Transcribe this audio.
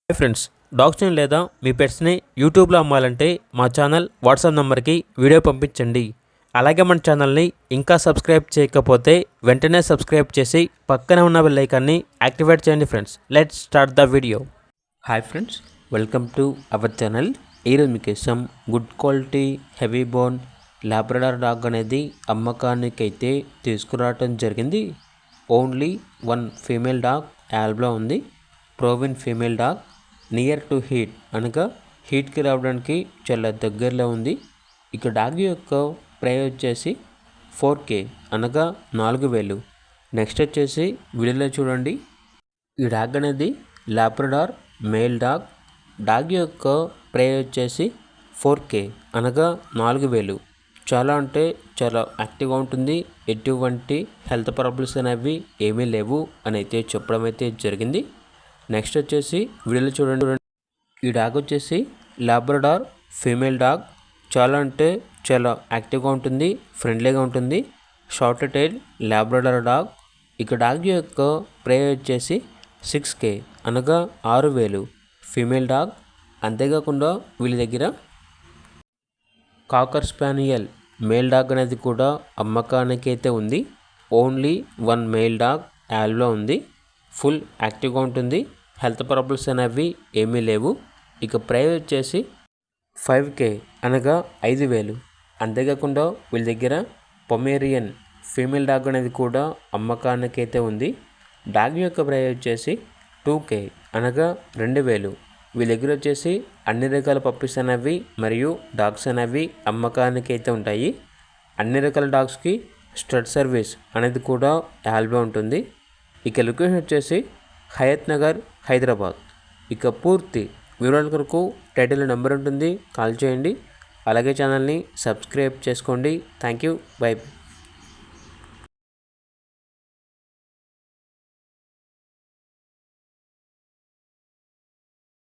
Hi friends, డాగ్స్ని లేదా మీ పెట్స్ని యూట్యూబ్లో అమ్మాలంటే మా ఛానల్ వాట్సాప్ నెంబర్కి వీడియో పంపించండి. అలాగే మన ఛానల్ని ఇంకా సబ్స్క్రైబ్ చేయకపోతే వెంటనే సబ్స్క్రైబ్ చేసి పక్కనే ఉన్న బెల్ ఐకాన్ని యాక్టివేట్ చేయండి. Friends, let's start the video. Hi friends, welcome to our channel. ఈరోజు మీకోసం good quality heavy bone Labrador dog అనేది అమ్మకానికి అయితే తీసుకురావడం జరిగింది. ఓన్లీ వన్ ఫీమేల్ డాగ్ యాల్బ్లో ఉంది. Proven female dog, near to heat అనగా హీట్కి రావడానికి చాలా దగ్గరలో ఉంది. ఇక డాగ్ యొక్క ప్రైస్ వచ్చేసి 4K అనగా 4,000. నెక్స్ట్ వచ్చేసి వీడియోలో చూడండి. ఈ డాగ్ అనేది లాబ్రడార్ మేల్ డాగ్. డాగ్ యొక్క ప్రైస్ వచ్చేసి 4K అనగా 4,000. చాలా అంటే చాలా యాక్టివ్గా ఉంటుంది. ఎటువంటి హెల్త్ ప్రాబ్లమ్స్ అనేవి ఏమీ లేవు అని అయితే చెప్పడం అయితే జరిగింది. నెక్స్ట్ వచ్చేసి వీడియోలో చూడండి. ఈ డాగ్ వచ్చేసి లాబ్రడార్ ఫీమేల్ డాగ్. చాలా అంటే చాలా యాక్టివ్గా ఉంటుంది, ఫ్రెండ్లీగా ఉంటుంది. Short tile Labrador dog. ఇక డాగ్ యొక్క ప్రైస్ వచ్చేసి 6K అనగా 6,000 ఫీమేల్ డాగ్. అంతేకాకుండా వీళ్ళ దగ్గర కాకర్ స్పానియల్ మేల్ డాగ్ అనేది కూడా అమ్మకానికి అయితే ఉంది. ఓన్లీ వన్ మేల్ డాగ్ యాల్లో ఉంది. ఫుల్ యాక్టివ్గా ఉంటుంది. హెల్త్ ప్రాబ్లమ్స్ అనేవి ఏమీ లేవు. ఇక ప్రైస్ వచ్చేసి 5K అనగా 5,000. అంతేకాకుండా వీళ్ళ దగ్గర పొమేరియన్ ఫీమేల్ డాగ్ అనేది కూడా అమ్మకానికి అయితే ఉంది. డాగ్ యొక్క ప్రైస్ వచ్చేసి 2K అనగా 2,000. వీళ్ళ దగ్గర వచ్చేసి అన్ని రకాల పప్పీస్ అనేవి మరియు డాగ్స్ అనేవి అమ్మకానికి అయితే ఉంటాయి. అన్ని రకాల డాగ్స్కి స్టడ్ సర్వీస్ అనేది కూడా యాల్బో ఉంటుంది. ఇక లొకేషన్ వచ్చేసి హయత్ నగర్, హైదరాబాద్. ఇక పూర్తి వివరాల కొరకు టైటిల్ నెంబర్ ఉంటుంది, కాల్ చేయండి. అలాగే ఛానల్ని సబ్స్క్రైబ్ చేసుకోండి. Thank you. బై.